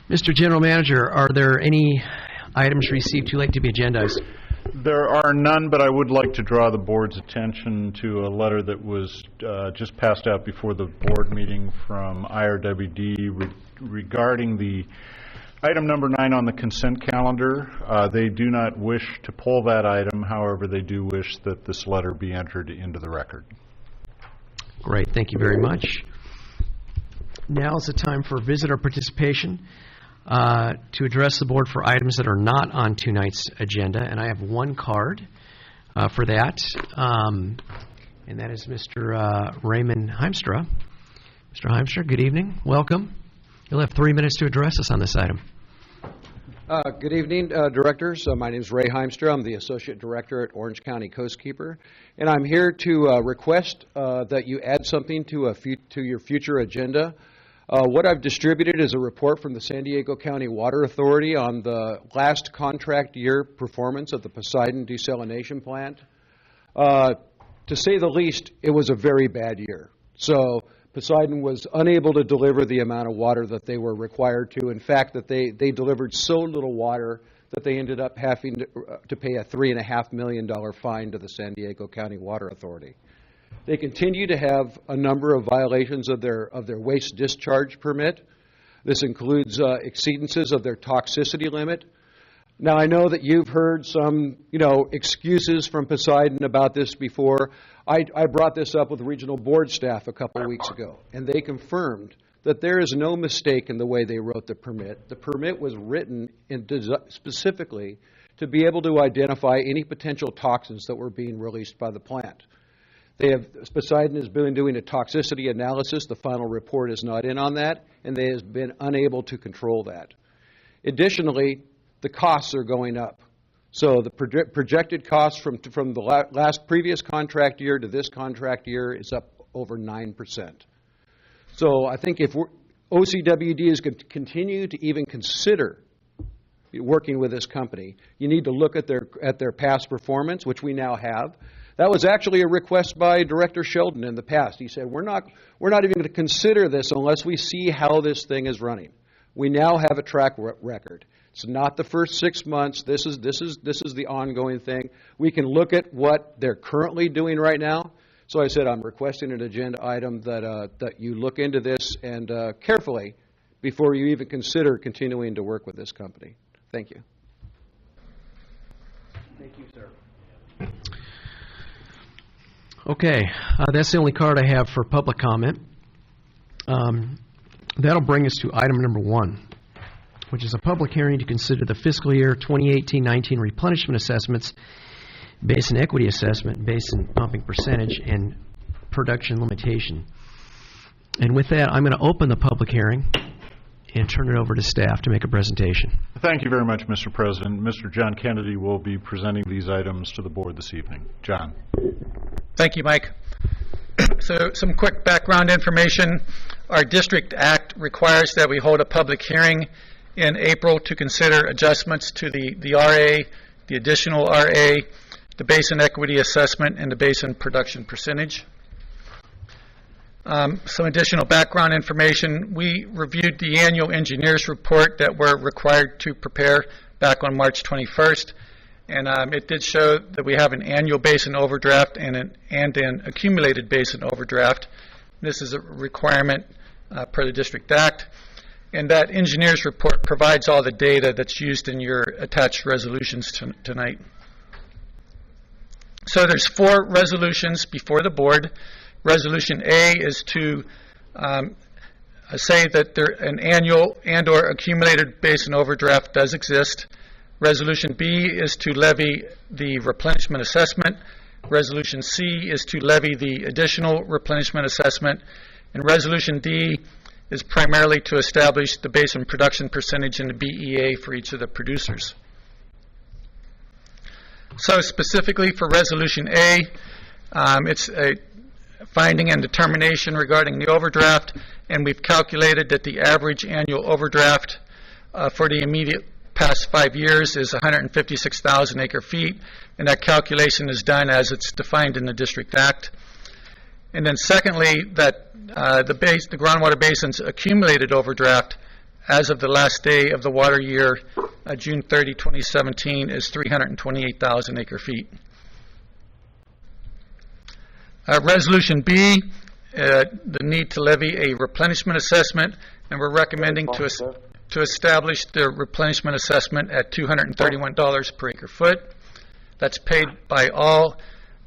Mr. General Manager, are there any items received too late to be agendized? There are none, but I would like to draw the board's attention to a letter that was just passed out before the board meeting from IRWD regarding the item number 9 on the consent calendar. They do not wish to pull that item. However, they do wish that this letter be entered into the record. Great, thank you very much. Now is the time for visitor participation to address the board for items that are not on tonight's agenda, and I have one card for that, and that is Mr. Raymond Heimstra. Mr. Heimstra, good evening. Welcome. You'll have 3 minutes to address us on this item. Good evening, directors. My name is Ray Heimstra. I'm the Associate Director at Orange County Coastkeeper, and I'm here to request that you add something to your future agenda. What I've distributed is a report from the San Diego County Water Authority on the last contract year performance of the Poseidon Desalination Plant. To say the least, it was a very bad year. So Poseidon was unable to deliver the amount of water that they were required to. In fact, that they delivered so little water that they ended up having to pay a $3.5 million fine to the San Diego County Water Authority. They continue to have a number of violations of their waste discharge permit. This includes exceedances of their toxicity limit. Now, I know that you've heard some, excuses from Poseidon about this before. I brought this up with regional board staff a couple of weeks ago, and they confirmed that there is no mistake in the way they wrote the permit. The permit was written specifically to be able to identify any potential toxins that were being released by the plant. Poseidon has been doing a toxicity analysis. The final report is not in on that, and they have been unable to control that. Additionally, the costs are going up. So the projected costs from the previous contract year to this contract year is up over 9%. So I think if OCWD is going to continue to even consider working with this company, you need to look at their past performance, which we now have. That was actually a request by Director Sheldon in the past. He said, we're not even going to consider this unless we see how this thing is running. We now have a track record. It's not the first 6 months. This is the ongoing thing. We can look at what they're currently doing right now. So I said I'm requesting an agenda item that you look into this and carefully before you even consider continuing to work with this company. Thank you. Thank you, sir. Okay, that's the only card I have for public comment. That'll bring us to item number 1, which is a public hearing to consider the fiscal year 2018-19 replenishment assessments, basin equity assessment, basin pumping percentage, and production limitation. And with that, I'm going to open the public hearing and turn it over to staff to make a presentation. Thank you very much, Mr. President. Mr. John Kennedy will be presenting these items to the board this evening. John. Thank you, Mike. So some quick background information. Our District Act requires that we hold a public hearing in April to consider adjustments to the RA, the additional RA, the basin equity assessment, and the basin production percentage. Some additional background information. We reviewed the annual engineers report that we're required to prepare back on March 21st. And it did show that we have an annual basin overdraft and an accumulated basin overdraft. This is a requirement per the District Act. And that engineer's report provides all the data that's used in your attached resolutions tonight. So there's 4 resolutions before the board. Resolution A is to say that an annual and or accumulated basin overdraft does exist. Resolution B is to levy the replenishment assessment. Resolution C is to levy the additional replenishment assessment. And Resolution D is primarily to establish the basin production percentage and the BEA for each of the producers. So specifically for Resolution A, it's a finding and determination regarding the overdraft, and we've calculated that the average annual overdraft for the immediate past 5 years is 156,000 acre feet, and that calculation is done as it's defined in the District Act. And then secondly, that the groundwater basin's accumulated overdraft as of the last day of the water year, June 30, 2017, is 328,000 acre-feet. Resolution B, the need to levy a replenishment assessment, and we're recommending to establish the replenishment assessment at $231 per acre-foot. That's paid by all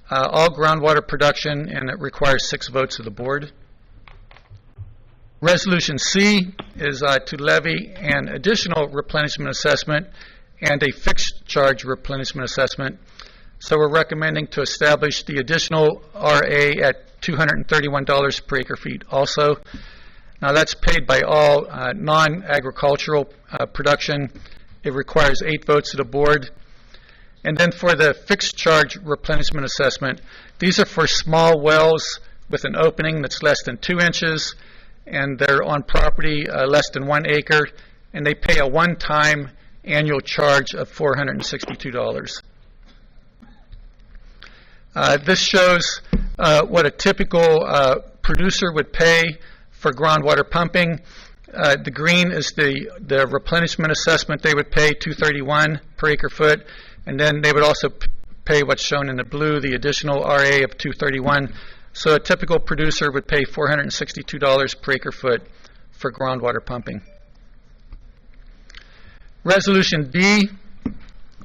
groundwater production, and it requires 6 votes of the board. Resolution C is to levy an additional replenishment assessment and a fixed charge replenishment assessment. So we're recommending to establish the additional RA at $231 per acre-feet also. Now that's paid by all non-agricultural production. It requires 8 votes of the board. And then for the fixed charge replenishment assessment, these are for small wells with an opening that's less than 2 inches, and they're on property less than 1 acre, and they pay a one-time annual charge of $462. This shows what a typical producer would pay for groundwater pumping. The green is the replenishment assessment they would pay, $231 per acre-foot, and then they would also pay what's shown in the blue, the additional RA of $231. So a typical producer would pay $462 per acre-foot for groundwater pumping. Resolution D.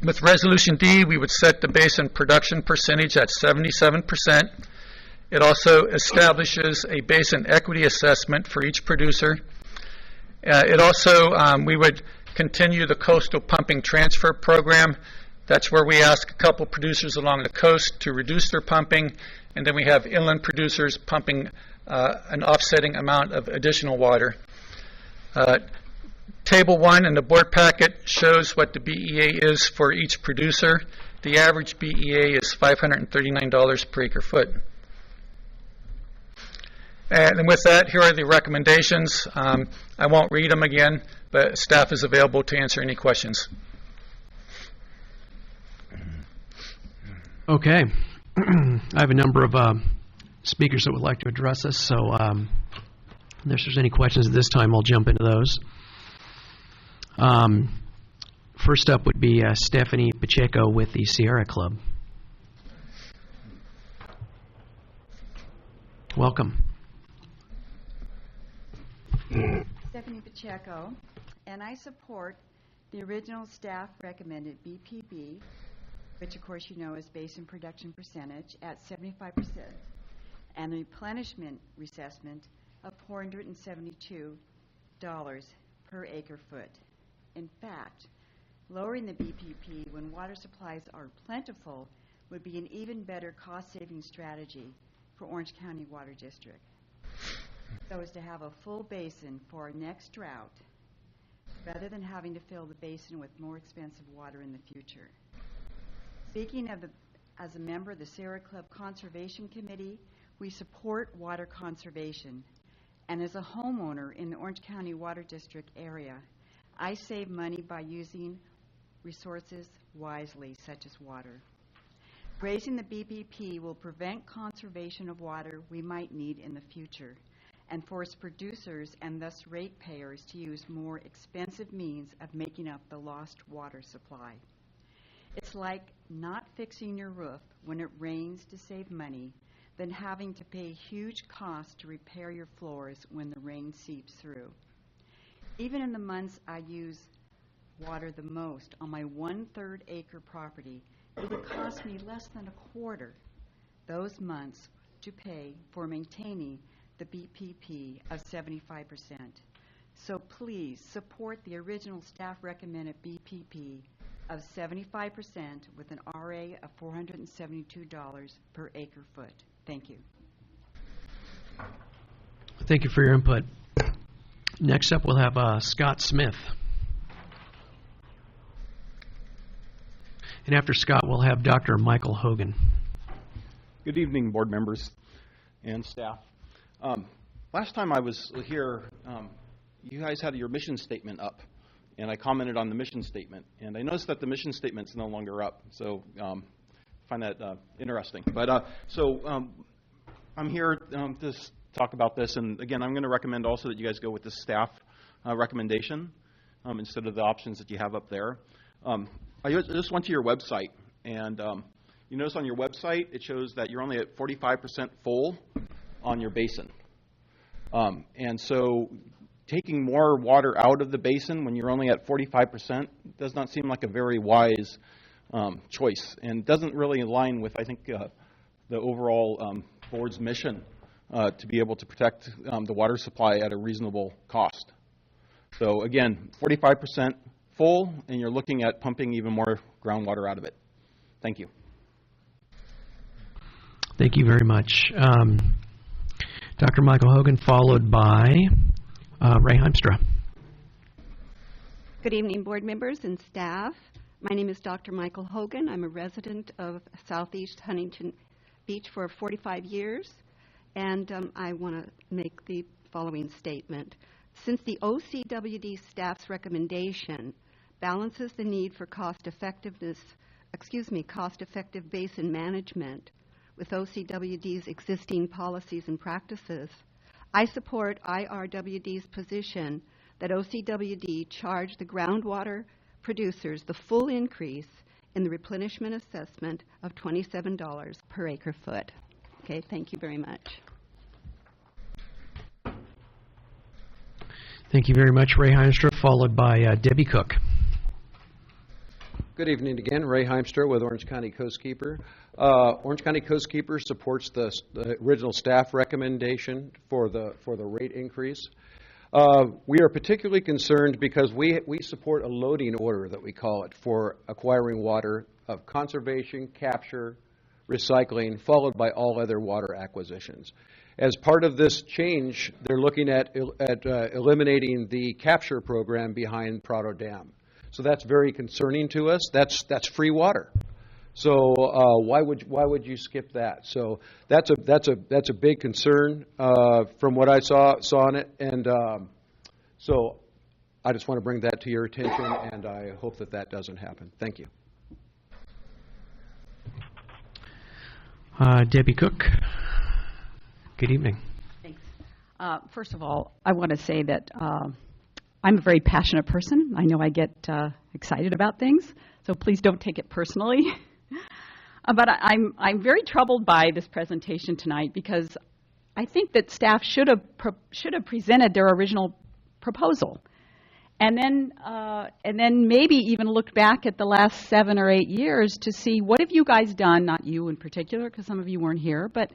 With Resolution D, we would set the basin production percentage at 77%. It also establishes a basin equity assessment for each producer. It also, we would continue the coastal pumping transfer program. That's where we ask a couple producers along the coast to reduce their pumping, and then we have inland producers pumping an offsetting amount of additional water. Table 1 in the board packet shows what the BEA is for each producer. The average BEA is $539 per acre-foot. And with that, here are the recommendations. I won't read them again, but staff is available to answer any questions. Okay. I have a number of speakers that would like to address this, so if there's any questions at this time, I'll jump into those. First up would be Stephanie Pacheco with the Sierra Club. Welcome. Stephanie Pacheco, and I support the original staff recommended BPB, which of course you know is basin production percentage, at 75%, and the replenishment reassessment of $472 per acre foot. In fact, lowering the BPP when water supplies are plentiful would be an even better cost-saving strategy for Orange County Water District, so as to have a full basin for our next drought rather than having to fill the basin with more expensive water in the future. Speaking of as a member of the Sierra Club Conservation Committee, we support water conservation, and as a homeowner in the Orange County Water District area, I save money by using resources wisely, such as water. Raising the BPP will prevent conservation of water we might need in the future and force producers and thus ratepayers to use more expensive means of making up the lost water supply. It's like not fixing your roof when it rains to save money than having to pay huge costs to repair your floors when the rain seeps through. Even in the months I use water the most on my 1/3 acre property, it would cost me less than a quarter those months to pay for maintaining the BPP of 75%. So please support the original staff recommended BPP of 75% with an RA of $472 per acre foot. Thank you. Thank you for your input. Next up, we'll have Scott Smith. And after Scott, we'll have Dr. Michael Hogan. Good evening, board members and staff. Last time I was here, you guys had your mission statement up, and I commented on the mission statement. And I noticed that the mission statement's no longer up, so I find that interesting. But I'm here to talk about this, and again, I'm going to recommend also that you guys go with the staff recommendation instead of the options that you have up there. I just went to your website, and you notice on your website it shows that you're only at 45% full on your basin. And so taking more water out of the basin when you're only at 45% does not seem like a very wise choice, and doesn't really align with, I think, the overall board's mission to be able to protect the water supply at a reasonable cost. So again, 45% full, and you're looking at pumping even more groundwater out of it. Thank you. Thank you very much. Dr. Michael Hogan, followed by Ray Heimstra. Good evening, board members and staff. My name is Dr. Michael Hogan. I'm a resident of Southeast Huntington Beach for 45 years, and I want to make the following statement. Since the OCWD staff's recommendation balances the need for cost-effective basin management with OCWD's existing policies and practices, I support IRWD's position that OCWD charge the groundwater producers the full increase in the replenishment assessment of $27 per acre foot. Okay, thank you very much. Thank you very much, Ray Heimstra, followed by Debbie Cook. Good evening again. Ray Heimstra with Orange County Coastkeeper. Orange County Coastkeeper supports the original staff recommendation for the rate increase. We are particularly concerned because we support a loading order, that we call it, for acquiring water of conservation, capture, recycling, followed by all other water acquisitions. As part of this change, they're looking at eliminating the capture program behind Prado Dam. So that's very concerning to us. That's free water. So why would you skip that? So that's a big concern from what I saw on it, and so I just want to bring that to your attention, and I hope that doesn't happen. Thank you. Debbie Cook. Good evening. Thanks. First of all, I want to say that I'm a very passionate person. I know I get excited about things, so please don't take it personally. But I'm very troubled by this presentation tonight because I think that staff should have presented their original proposal, and then maybe even looked back at the last 7 or 8 years to see what have you guys done. Not you in particular, because some of you weren't here, but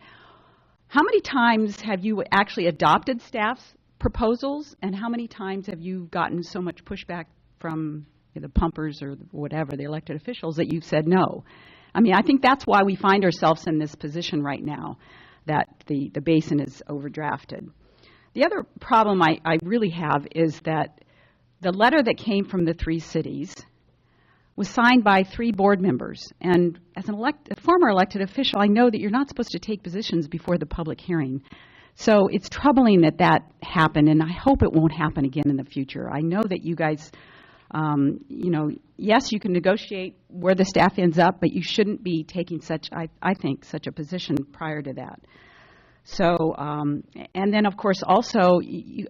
how many times have you actually adopted staff's proposals, and how many times have you gotten so much pushback from the pumpers or whatever, the elected officials, that you've said no? I mean, I think that's why we find ourselves in this position right now, that the basin is overdrafted. The other problem I really have is that the letter that came from the 3 cities was signed by 3 board members. And as a former elected official, I know that you're not supposed to take positions before the public hearing. So it's troubling that happened, and I hope it won't happen again in the future. I know that you guys, yes, you can negotiate where the staff ends up, but you shouldn't be taking I think, such a position prior to that. So, and then of course also, you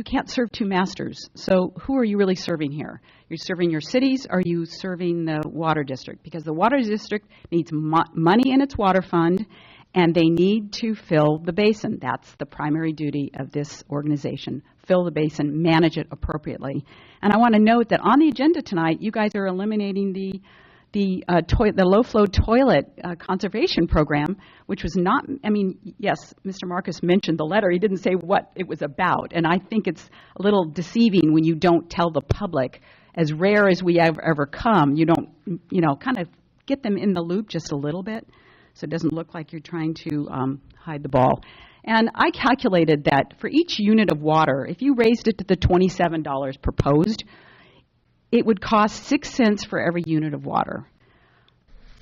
can't serve 2 masters. So who are you really serving here? You're serving your cities, or are you serving the water district? Because the water district needs money in its water fund, and they need to fill the basin. That's the primary duty of this organization. Fill the basin, manage it appropriately. And I want to note that on the agenda tonight, you guys are eliminating the low-flow toilet conservation program, which was not, I mean, yes, Mr. Marcus mentioned the letter. He didn't say what it was about. And I think it's a little deceiving when you don't tell the public, as rare as we ever come, you don't, kind of get them in the loop just a little bit, so it doesn't look like you're trying to hide the ball. And I calculated that for each unit of water, if you raised it to the $27 proposed, it would cost 6 cents for every unit of water.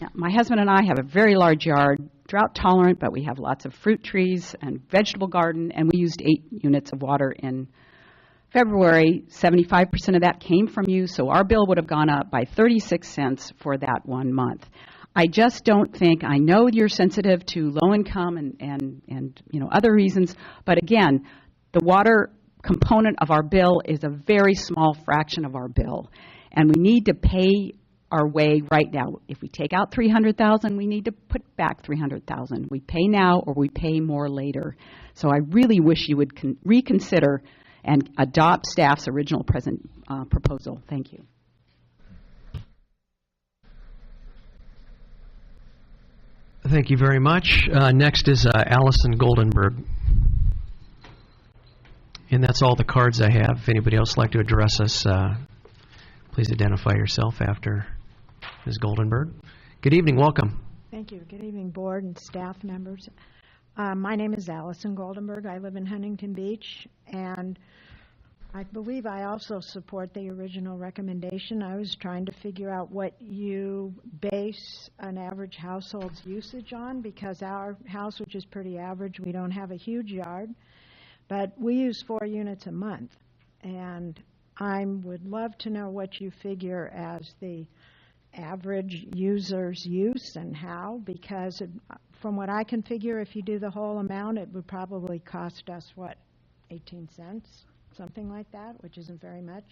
Now, my husband and I have a very large yard, drought tolerant, but we have lots of fruit trees and vegetable garden, and we used 8 units of water in February. 75% of that came from you, so our bill would have gone up by 36 cents for that 1 month. I just don't think, I know you're sensitive to low income and other reasons, but again, the water component of our bill is a very small fraction of our bill, and we need to pay our way right now. If we take out $300,000, we need to put back $300,000. We pay now or we pay more later. So I really wish you would reconsider and adopt staff's original proposal. Thank you. Thank you very much. Next is Allison Goldenberg. And that's all the cards I have. If anybody else would like to address us, please identify yourself after Ms. Goldenberg. Good evening. Welcome. Thank you. Good evening, board and staff members. My name is Allison Goldenberg. I live in Huntington Beach, and I believe I also support the original recommendation. I was trying to figure out what you base an average household's usage on, because our house, which is pretty average, we don't have a huge yard, but we use 4 units a month. And I would love to know what you figure as the average user's use and how, because from what I can figure, if you do the whole amount, it would probably cost us, 18 cents? Something like that, which isn't very much.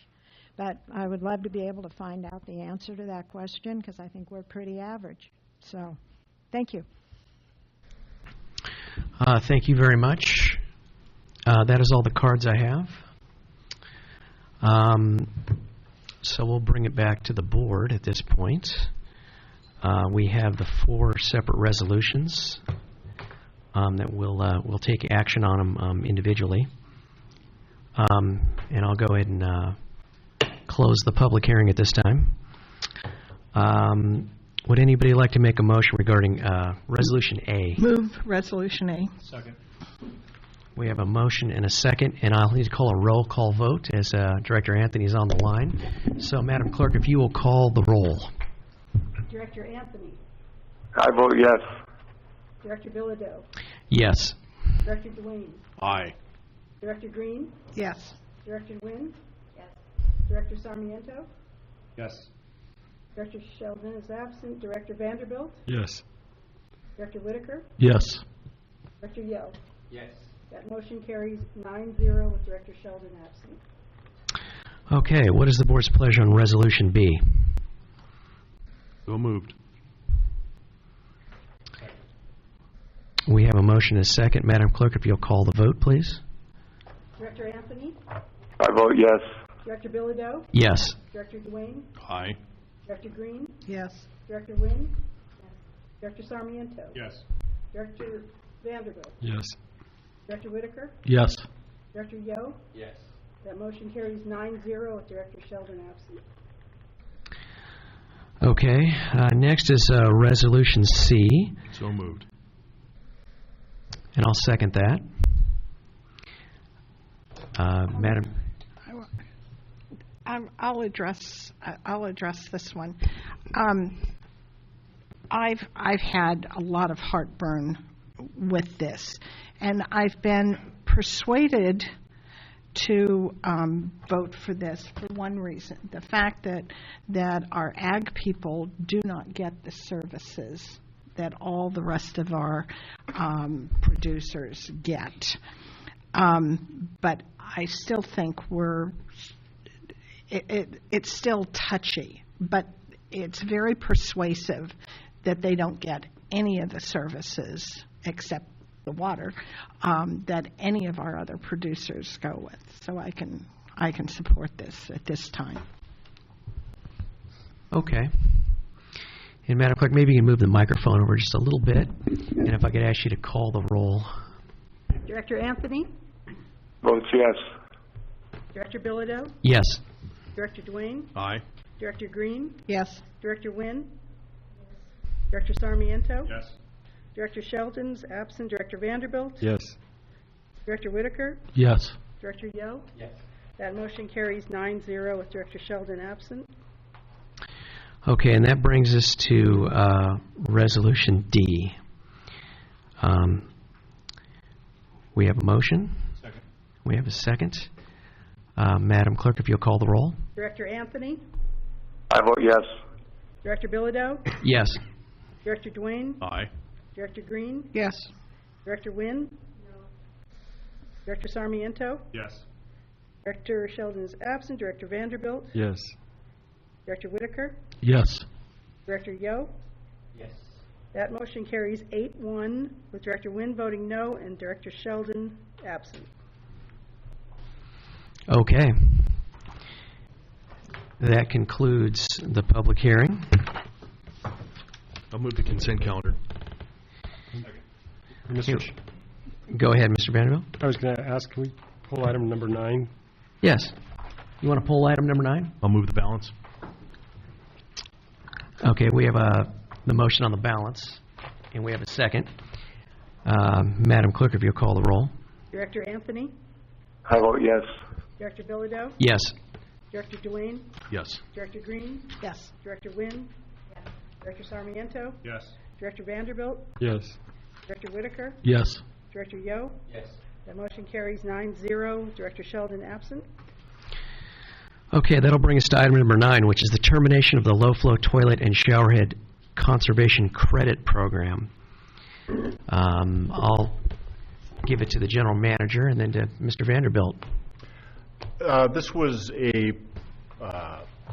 But I would love to be able to find out the answer to that question, because I think we're pretty average. So, thank you. Thank you very much. That is all the cards I have. So we'll bring it back to the board at this point. We have the 4 separate resolutions that we'll take action on them individually. And I'll go ahead and close the public hearing at this time. Would anybody like to make a motion regarding Resolution A? Move Resolution A. Second. We have a motion and a second, and I'll need to call a roll call vote as Director Anthony is on the line. So, Madam Clerk, if you will call the roll. Director Anthony. I vote yes. Director Bilodeau. Yes. Director Dwayne. Aye. Director Green. Yes. Director Nguyen. Yes. Director Sarmiento. Yes. Director Sheldon is absent. Director Vanderbilt. Yes. Director Whitaker. Yes. Director Yo. Yes. That motion carries 9-0 with Director Sheldon absent. Okay, what is the board's pleasure on Resolution B? So moved. We have a motion and a second. Madam Clerk, if you'll call the vote, please. Director Anthony. I vote yes. Director Bilodeau. Yes. Director Dwayne. Aye. Director Green. Yes. Director Nguyen. Yes. Director Sarmiento. Yes. Director Vanderbilt. Yes. Director Whitaker. Yes. Director Yo. Yes. That motion carries 9-0 with Director Sheldon absent. Okay, next is Resolution C, So moved. and I'll second that. Madam, I'll address this one. I've had a lot of heartburn with this, and I've been persuaded to vote for this for one reason: the fact that our ag people do not get the services that all the rest of our producers get. But I still think it's still touchy, but it's very persuasive that they don't get any of the services except the water that any of our other producers go with. So I can support this at this time. okay. And Madam Clerk, maybe you can move the microphone over just a little bit, and if I could ask you to call the roll. Director Anthony. Votes yes. Director Bilodeau. Yes. Director Dwayne. Aye. Director Green. Yes. Director Nguyen. Director Sarmiento. Yes. Director Sheldon's absent. Director Vanderbilt. Yes. Director Whitaker. Yes. Director Yo. Yes. That motion carries 9-0 with Director Sheldon absent. Okay, and that brings us to Resolution D. We have a motion. Second. We have a second. Madam Clerk, if you'll call the roll. Director Anthony. I vote yes. Director Bilodeau. Yes. Director Dwayne. Aye. Director Green. Yes. Director Nguyen. Director Sarmiento. Yes. Director Sheldon is absent. Director Vanderbilt, Yes. Director Whitaker, Yes. Director Yo. Yes. That motion carries 8-1, with Director Nguyen voting no and Director Sheldon absent. Okay. That concludes the public hearing. I'll move the consent calendar. Go ahead, Mr. Vanderbilt. I was going to ask, can we pull item number 9? Yes. You want to pull item number 9? I'll move the balance. Okay, we have the motion on the balance, and we have a second. Madam Clerk, if you'll call the roll. Director Anthony, I vote yes. Director Bilodeau, Yes. Director Dwayne, Yes. Director Green, Yes. Director Nguyen, Director Sarmiento, Yes. Director Vanderbilt, Yes. Director Whitaker, Yes. Director Yo. Yes. That motion carries 9-0, Director Sheldon absent. Okay, that'll bring us to item number 9, which is the termination of the low-flow toilet and showerhead conservation credit program. I'll give it to the general manager and then to Mr. Vanderbilt. This was a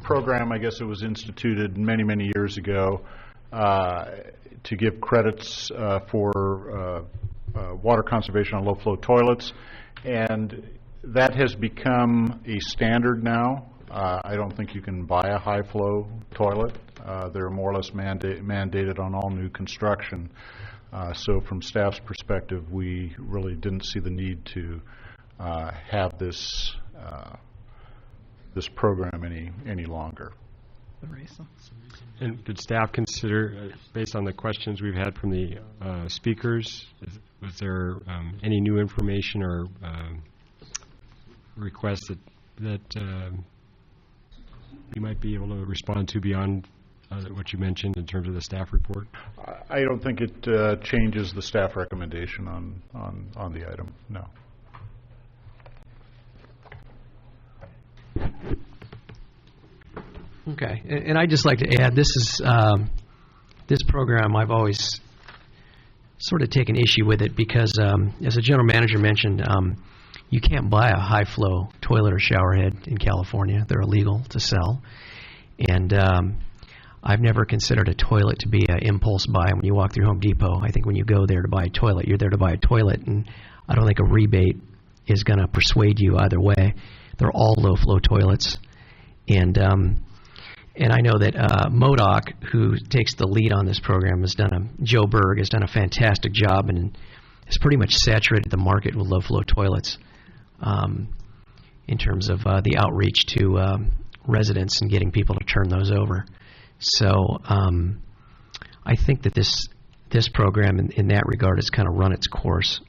program, I guess it was instituted many, many years ago to give credits for water conservation on low-flow toilets, and that has become a standard now. I don't think you can buy a high-flow toilet. They're more or less mandated on all new construction. So from staff's perspective, we really didn't see the need to have this program any longer. And did staff consider, based on the questions we've had from the speakers, was there any new information or requests that you might be able to respond to beyond what you mentioned in terms of the staff report? I don't think it changes the staff recommendation on the item, no. Okay, and I'd just like to add, this is this program, I've always sort of taken issue with it because, as the general manager mentioned, you can't buy a high-flow toilet or shower head in California. They're illegal to sell. And I've never considered a toilet to be an impulse buy when you walk through Home Depot. I think when you go there to buy a toilet, you're there to buy a toilet, and I don't think a rebate is going to persuade you either way. They're all low-flow toilets. And I know that MODOC, who takes the lead on this program, Joe Berg has done a fantastic job and has pretty much saturated the market with low-flow toilets in terms of the outreach to residents and getting people to turn those over. So I think that this program in that regard has kind of run its course.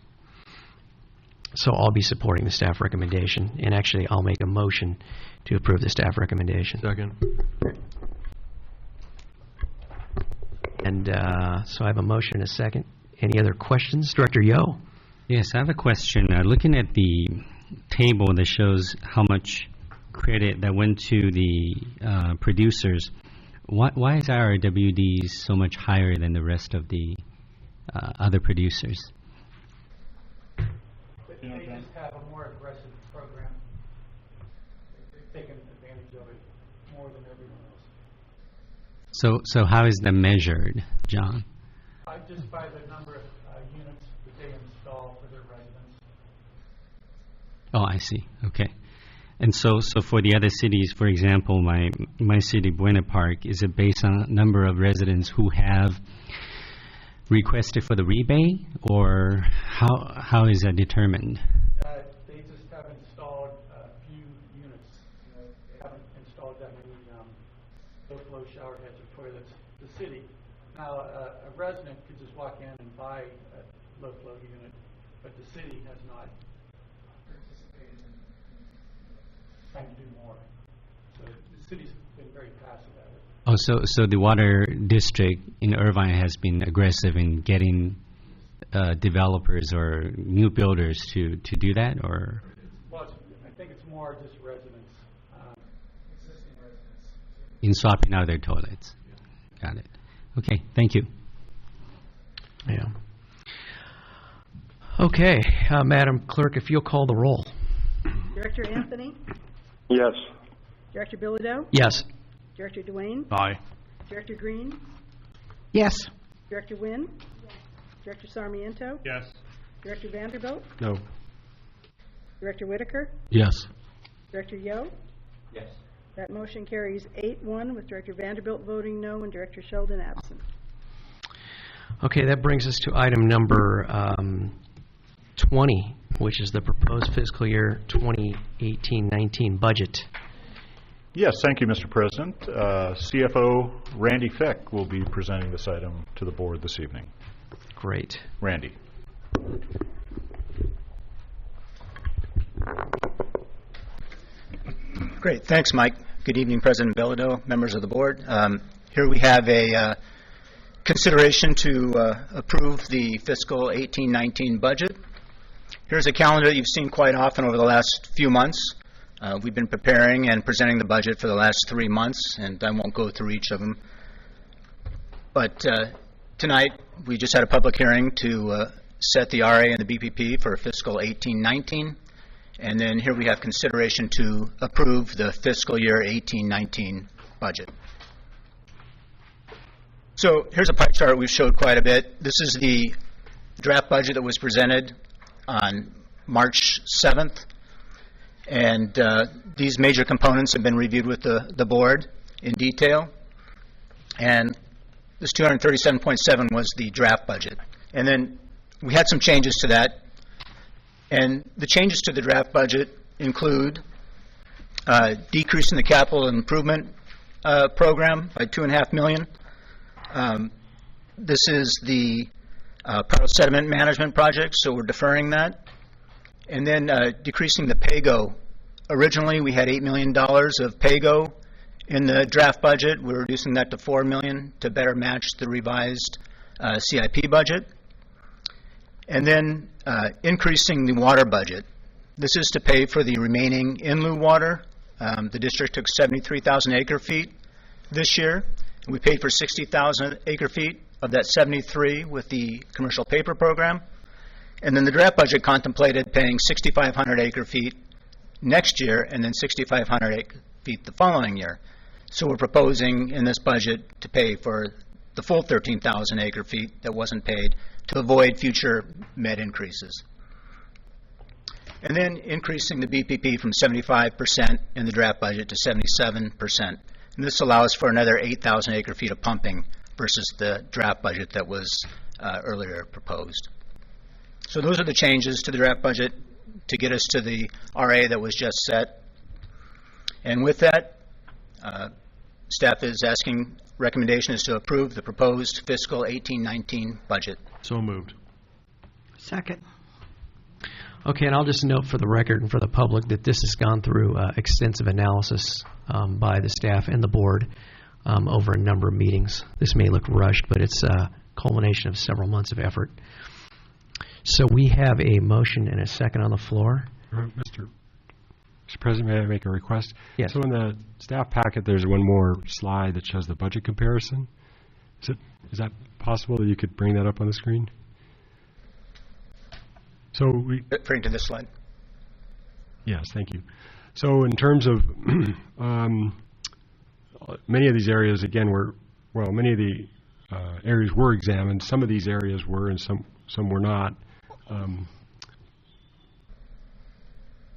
So I'll be supporting the staff recommendation, and actually I'll make a motion to approve the staff recommendation. Second. And so I have a motion and a second. Any other questions? Director Yo. Yes, I have a question. Looking at the table that shows how much credit that went to the producers, why is IRWD so much higher than the rest of the other producers? They just have a more aggressive program. They've taken advantage of it more than everyone else. So how is that measured, John? Just by the number of units that they install for their residents. Oh, I see. Okay. And so for the other cities, for example, my city, Buena Park, is it based on a number of residents who have requested for the rebate, or how is that determined? They just have installed a few units. They haven't installed that many low-flow shower heads or toilets. The city. Now, a resident could just walk in and buy a low-flow unit, but the city has not participated in trying to do more. So the city's been very passive at it. Oh, so the water district in Irvine has been aggressive in getting developers or new builders to do that, or? Well, I think it's more just residents, existing residents. In swapping out their toilets. Got it. Okay, thank you. Yeah. Okay, Madam Clerk, if you'll call the roll. Director Anthony, Yes. Director Bilodeau, Yes. Director Dwayne, Aye. Director Green, Yes. Director Wynn, Director Sarmiento, Yes. Director Vanderbilt, No. Director Whitaker, Yes. Director Yo. Yes. That motion carries 8-1 with Director Vanderbilt voting no and Director Sheldon absent. Okay, that brings us to item number 20, which is the proposed fiscal year 2018-19 budget. Yes, thank you, Mr. President. CFO Randy Fick will be presenting this item to the board this evening. Great. Randy. Great. Thanks, Mike. Good evening, President Bilodeau, members of the board. Here we have a consideration to approve the fiscal 18-19 budget. Here's a calendar that you've seen quite often over the last few months. We've been preparing and presenting the budget for the last 3 months, and I won't go through each of them. But tonight, we just had a public hearing to set the RA and the BPP for fiscal 18-19. And then here we have consideration to approve the fiscal year 18-19 budget. So here's a pie chart we've showed quite a bit. This is the draft budget that was presented on March 7th. And these major components have been reviewed with the board in detail. And this 237.7 was the draft budget. And then we had some changes to that. And the changes to the draft budget include decreasing the capital improvement program by $2.5 million. This is the Prado sediment management project, so we're deferring that. And then decreasing the PAYGO. Originally, we had $8 million of PAYGO in the draft budget. We're reducing that to $4 million to better match the revised CIP budget. And then increasing the water budget. This is to pay for the remaining in lieu water. The district took 73,000 acre feet this year. We paid for 60,000 acre feet of that 73 with the commercial paper program. And then the draft budget contemplated paying 6,500 acre feet next year and then 6,500 acre feet the following year. So we're proposing in this budget to pay for the full 13,000 acre feet that wasn't paid to avoid future med increases. And then increasing the BPP from 75% in the draft budget to 77%. And this allows for another 8,000 acre feet of pumping versus the draft budget that was earlier proposed. So those are the changes to the draft budget to get us to the RA that was just set. And with that, staff is asking recommendation is to approve the proposed fiscal 18-19 budget. So moved. Second. Okay, and I'll just note for the record and for the public that this has gone through extensive analysis by the staff and the board over a number of meetings. This may look rushed, but it's a culmination of several months of effort. So we have a motion and a second on the floor. Mr. President, may I make a request? Yes. So in the staff packet, there's one more slide that shows the budget comparison. Is that possible that you could bring that up on the screen? So we... Referring to this slide? Yes, thank you. So in terms of many of these areas, again, many of the areas were examined. Some of these areas were and some were not.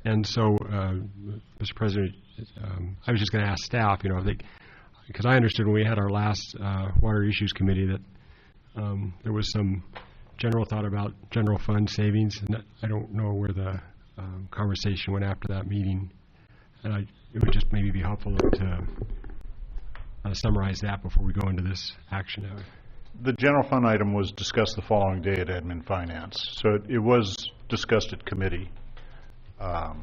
And so, Mr. President, I was just going to ask staff, because I understood when we had our last Water Issues Committee that there was some general thought about general fund savings, and I don't know where the conversation went after that meeting. And it would just maybe be helpful to summarize that before we go into this action. The general fund item was discussed the following day at Admin Finance, so it was discussed at committee. But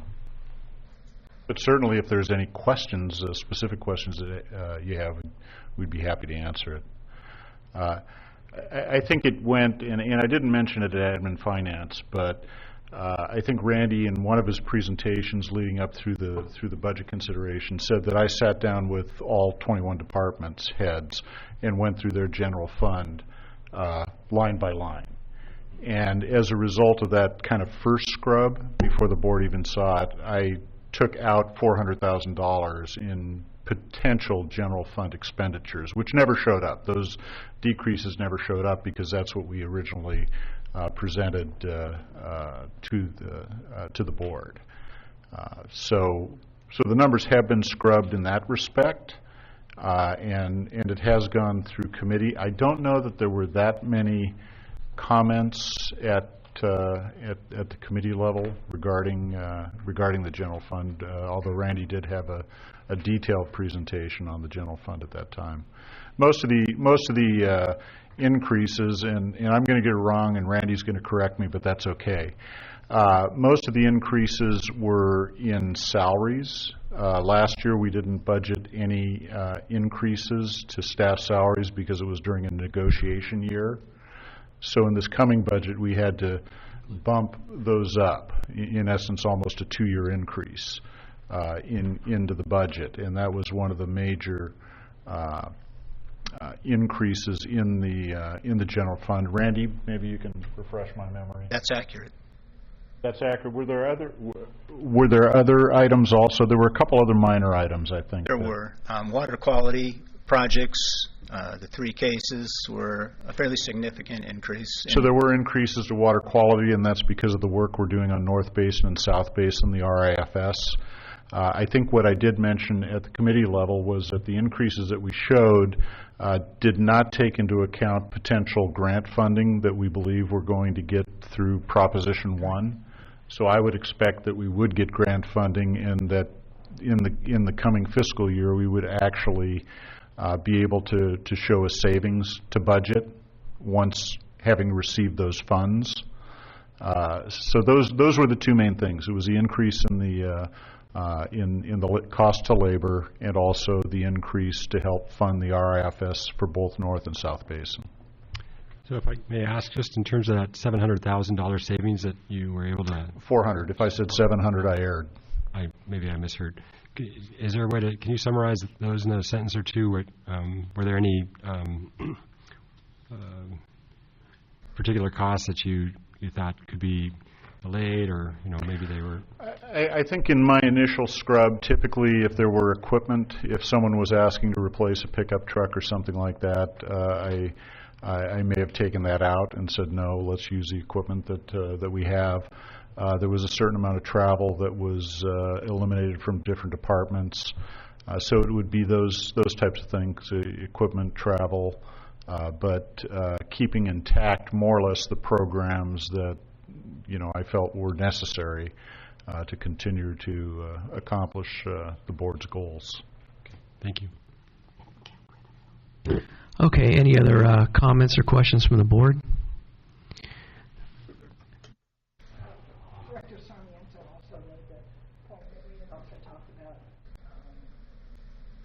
certainly if there's any questions, specific questions that you have, we'd be happy to answer it. I think it went, and I didn't mention it at Admin Finance, but I think Randy in one of his presentations leading up through the budget consideration said that I sat down with all 21 departments heads and went through their general fund line by line. And as a result of that kind of first scrub, before the board even saw it, I took out $400,000 in potential general fund expenditures, which never showed up. Those decreases never showed up because that's what we originally presented to the board. So the numbers have been scrubbed in that respect, and it has gone through committee. I don't know that there were that many comments at the committee level regarding the general fund, although Randy did have a detailed presentation on the general fund at that time. Most of the increases, and I'm going to get it wrong, and Randy's going to correct me, but that's okay. Most of the increases were in salaries. Last year we didn't budget any increases to staff salaries because it was during a negotiation year. So in this coming budget, we had to bump those up, in essence, almost a 2-year increase into the budget, and that was one of the major increases in the general fund. Randy, maybe you can refresh my memory. That's accurate. That's accurate. Were there other items also? There were a couple other minor items, I think. There were water quality projects. The 3 cases were a fairly significant increase. So there were increases to water quality, and that's because of the work we're doing on North Basin and South Basin, the RIFS. I think what I did mention at the committee level was that the increases that we showed did not take into account potential grant funding that we believe we're going to get through Proposition 1. So I would expect that we would get grant funding, and that in the coming fiscal year we would actually be able to show a savings to budget once having received those funds. So those were the 2 main things. It was the increase in the cost to labor, and also the increase to help fund the RIFS for both North and South Basin. So if I may ask, just in terms of that $700,000 savings that you were able to... 400. If I said 700, I erred. Maybe I misheard. Is there a way to, can you summarize those in a sentence or two? Were there any particular costs that you thought could be delayed, or maybe they were? I think in my initial scrub, typically if there were equipment, if someone was asking to replace a pickup truck or something like that, I may have taken that out and said, no, let's use the equipment that we have. There was a certain amount of travel that was eliminated from different departments. So it would be those types of things, equipment, travel, but keeping intact more or less the programs that I felt were necessary to continue to accomplish the board's goals. Okay. Thank you. Okay, any other comments or questions from the board? Director Sarmiento also made the point that we had also talked about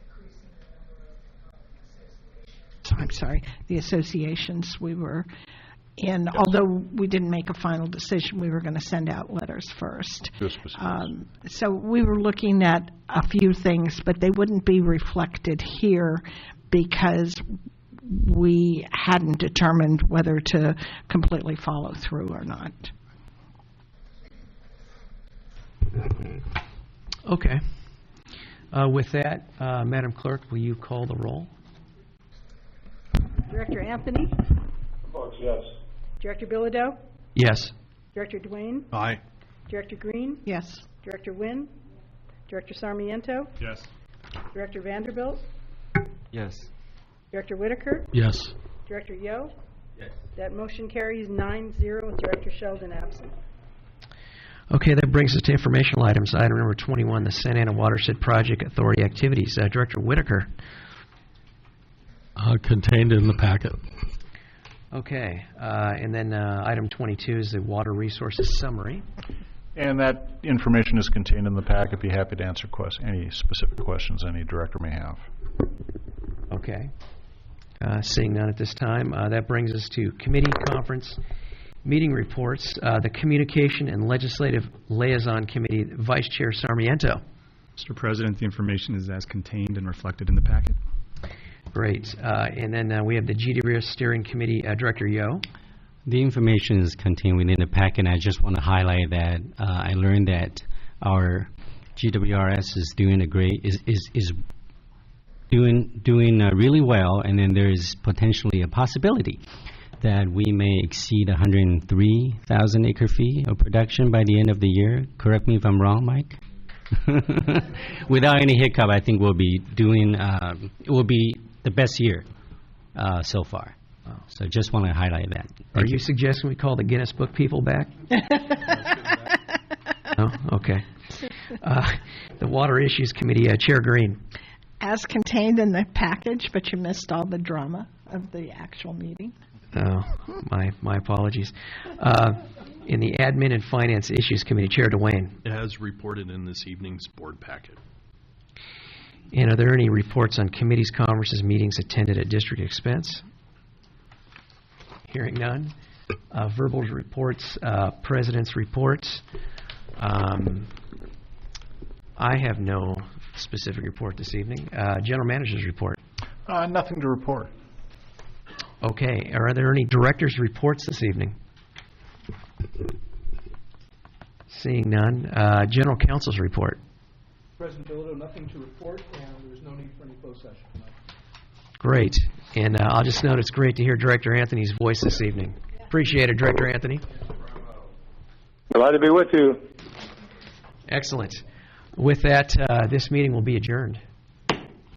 decreasing the number of associations. I'm sorry, the associations we were in. Although we didn't make a final decision, we were going to send out letters first. So we were looking at a few things, but they wouldn't be reflected here because we hadn't determined whether to completely follow through or not. Okay. With that, Madam Clerk, will you call the roll? Director Anthony? Votes yes. Director Bilodeau? Yes. Director Dwayne? Aye. Director Green? Yes. Director Wynn? Director Sarmiento? Yes. Director Vanderbilt? Yes. Director Whitaker? Yes. Director Yo? Yes. That motion carries 9-0 with Director Sheldon absent. Okay, that brings us to informational items. Item number 21, the Santa Ana Watershed Project Authority activities. Director Whitaker. Contained in the packet. Okay, and then item 22 is the Water Resources Summary. And that information is contained in the packet. Be happy to answer any specific questions any director may have. Okay. Seeing none at this time, that brings us to committee conference meeting reports. The Communication and Legislative Liaison Committee, Vice Chair Sarmiento. Mr. President, the information is as contained and reflected in the packet. Great. And then we have the GDRIS Steering Committee, Director Yo. The information is contained within the packet, and I just want to highlight that I learned that our GWRS is doing doing really well, and then there is potentially a possibility that we may exceed 103,000 acre-feet of production by the end of the year. Correct me if I'm wrong, Mike? Without any hiccup, I think we'll be doing, it will be the best year so far. So just want to highlight that. Are you suggesting we call the Guinness Book people back? No? Okay. The Water Issues Committee, Chair Green. As contained in the package, but you missed all the drama of the actual meeting. Oh, my apologies. In the Admin and Finance Issues Committee, Chair Dwayne. As reported in this evening's board packet. And are there any reports on committees, conferences, meetings attended at district expense? Hearing none. Verbal reports, president's reports. I have no specific report this evening. General Manager's report. Nothing to report. Okay. Are there any director's reports this evening? Seeing none. General Counsel's report. President Bilodeau, nothing to report, and there's no need for any closed session tonight. Great. And I'll just note it's great to hear Director Anthony's voice this evening. Appreciate it, Director Anthony. Glad to be with you. Excellent. With that, this meeting will be adjourned.